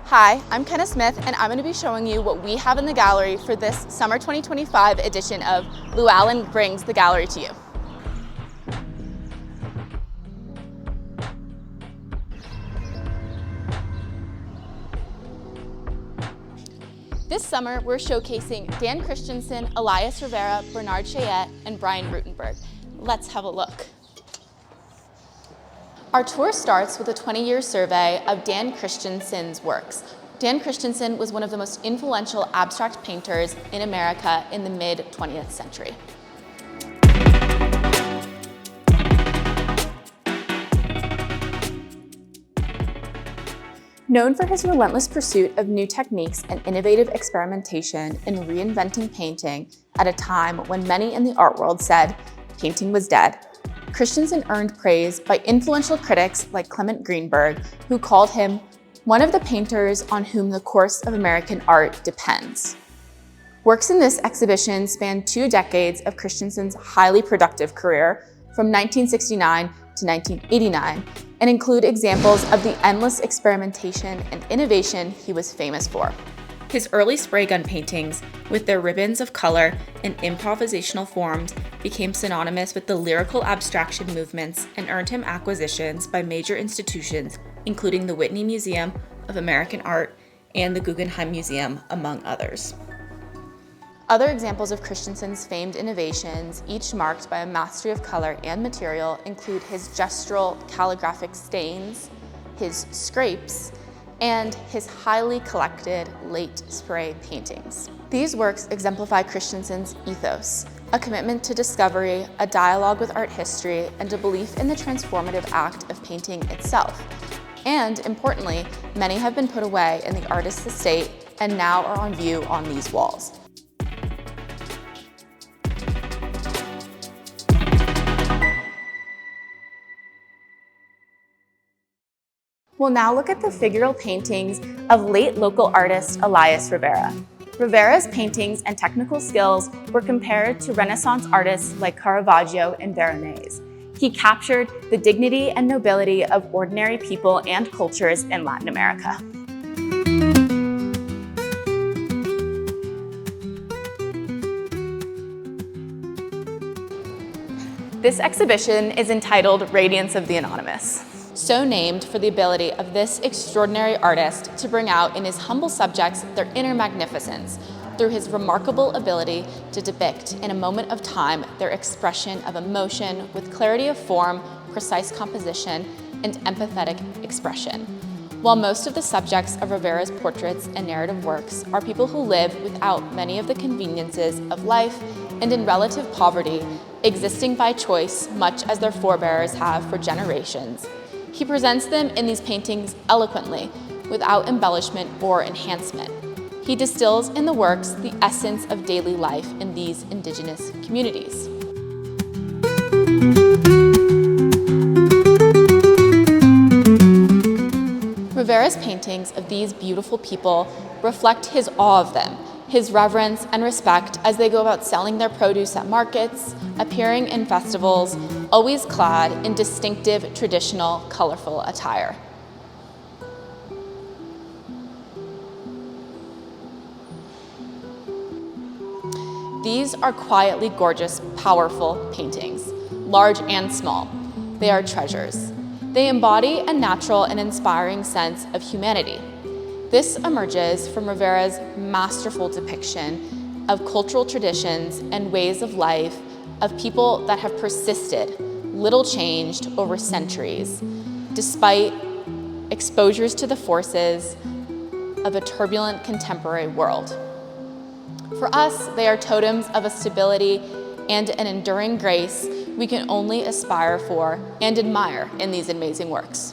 Hi, I'm Kenna Smith, and I'm going to be showing you what we have in the gallery for this summer 2025 edition of LewAllen brings the gallery to you. This summer, we're showcasing Dan Christensen, Elias Rivera, Bernard Chaet, and Brian Rutenberg. Let's have a look. Our tour starts with a 20-year survey of Dan Christensen's works. Dan Christensen was one of the most influential abstract painters in America in the mid-20th century. Known for his relentless pursuit of new techniques and innovative experimentation in reinventing painting at a time when many in the art world said painting was dead, Christensen earned praise by influential critics like Clement Greenberg, who called him one of the painters on whom the course of American art depends. Works in this exhibition span 2 decades of Christensen's highly productive career from 1969 to 1989 and include examples of the endless experimentation and innovation he was famous for. His early spray gun paintings, with their ribbons of color and improvisational forms, became synonymous with the lyrical abstraction movements and earned him acquisitions by major institutions, including the Whitney Museum of American Art and the Guggenheim Museum, among others. Other examples of Christensen's famed innovations, each marked by a mastery of color and material, include his gestural calligraphic stains, his scrapes, and his highly collected late spray paintings. These works exemplify Christensen's ethos, a commitment to discovery, a dialogue with art history, and a belief in the transformative act of painting itself. And importantly, many have been put away in the artist's estate and now are on view on these walls. We'll now look at the figural paintings of late local artist Elias Rivera. Rivera's paintings and technical skills were compared to Renaissance artists like Caravaggio and Veronese. He captured the dignity and nobility of ordinary people and cultures in Latin America. This exhibition is entitled Radiance of the Anonymous, so named for the ability of this extraordinary artist to bring out in his humble subjects their inner magnificence through his remarkable ability to depict in a moment of time their expression of emotion with clarity of form, precise composition, and empathetic expression. While most of the subjects of Rivera's portraits and narrative works are people who live without many of the conveniences of life and in relative poverty, existing by choice much as their forebears have for generations, he presents them in these paintings eloquently, without embellishment or enhancement. He distills in the works the essence of daily life in these indigenous communities. Rivera's paintings of these beautiful people reflect his awe of them, his reverence and respect as they go about selling their produce at markets, appearing in festivals, always clad in distinctive, traditional, colorful attire. These are quietly gorgeous, powerful paintings, large and small. They are treasures. They embody a natural and inspiring sense of humanity. This emerges from Rivera's masterful depiction of cultural traditions and ways of life of people that have persisted, little changed over centuries, despite exposures to the forces of a turbulent contemporary world. For us, they are totems of a stability and an enduring grace we can only aspire for and admire in these amazing works.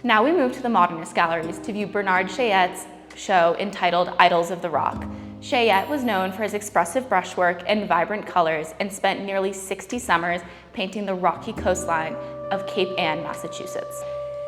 Now we move to the Modernist Galleries to view Bernard Cheyet's show entitled Idols of the Rock. Cheyet was known for his expressive brushwork and vibrant colors and spent nearly 60 summers painting the rocky coastline of Cape Ann, Massachusetts.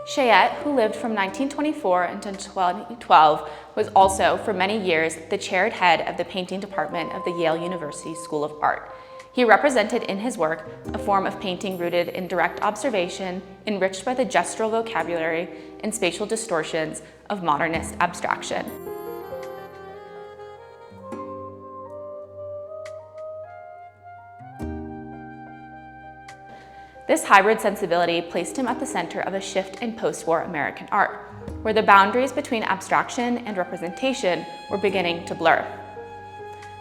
Cheyet, who lived from 1924 until 2012, was also, for many years, the chaired head of the painting department of the Yale University School of Art. He represented in his work a form of painting rooted in direct observation, enriched by the gestural vocabulary and spatial distortions of modernist abstraction. This hybrid sensibility placed him at the center of a shift in post-war American art, where the boundaries between abstraction and representation were beginning to blur.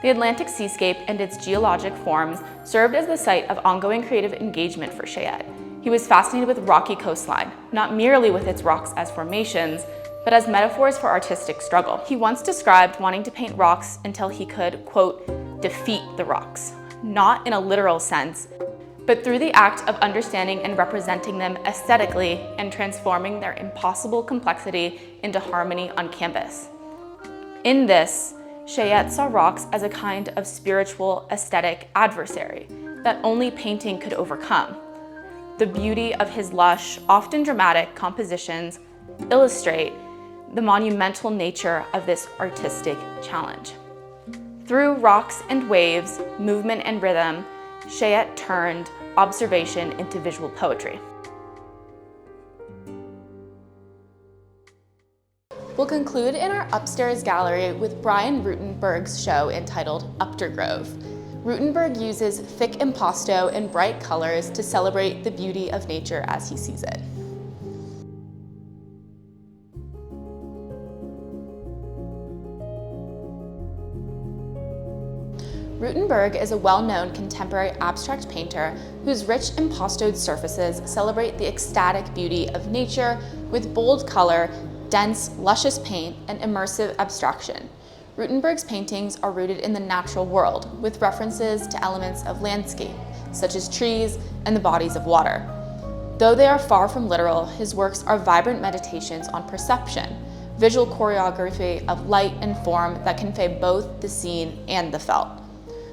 The Atlantic seascape and its geologic forms served as the site of ongoing creative engagement for Cheyet. He was fascinated with rocky coastline, not merely with its rocks as formations, but as metaphors for artistic struggle. He once described wanting to paint rocks until he could, quote, defeat the rocks, not in a literal sense, but through the act of understanding and representing them aesthetically and transforming their impossible complexity into harmony on canvas. In this, Cheyet saw rocks as a kind of spiritual aesthetic adversary that only painting could overcome. The beauty of his lush, often dramatic compositions illustrate the monumental nature of this artistic challenge. Through rocks and waves, movement and rhythm, Cheyet turned observation into visual poetry. We'll conclude in our upstairs gallery with Brian Rutenberg's show entitled Uptergrove. Rutenberg uses thick impasto and bright colors to celebrate the beauty of nature as he sees it. Rutenberg is a well-known contemporary abstract painter whose rich impastoed surfaces celebrate the ecstatic beauty of nature with bold color, dense, luscious paint, and immersive abstraction. Rutenberg's paintings are rooted in the natural world, with references to elements of landscape, such as trees and the bodies of water. Though they are far from literal, his works are vibrant meditations on perception, visual choreography of light and form that convey both the seen and the felt.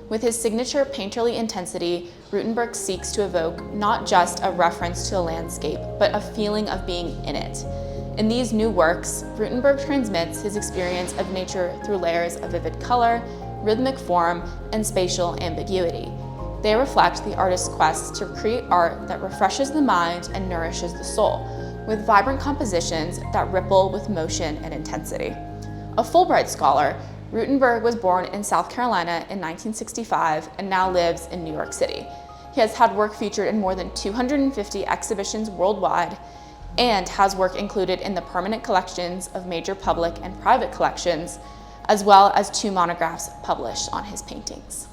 With his signature painterly intensity, Rutenberg seeks to evoke not just a reference to a landscape, but a feeling of being in it. In these new works, Rutenberg transmits his experience of nature through layers of vivid color, rhythmic form, and spatial ambiguity. They reflect the artist's quest to create art that refreshes the mind and nourishes the soul, with vibrant compositions that ripple with motion and intensity. A Fulbright scholar, Rutenberg was born in South Carolina in 1965 and now lives in New York City. He has had work featured in more than 250 exhibitions worldwide and has work included in the permanent collections of major public and private collections, as well as 2 monographs published on his paintings.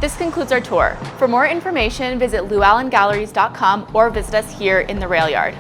This concludes our tour. For more information, visit LewAllenGalleries.com or visit us here in the Railyard.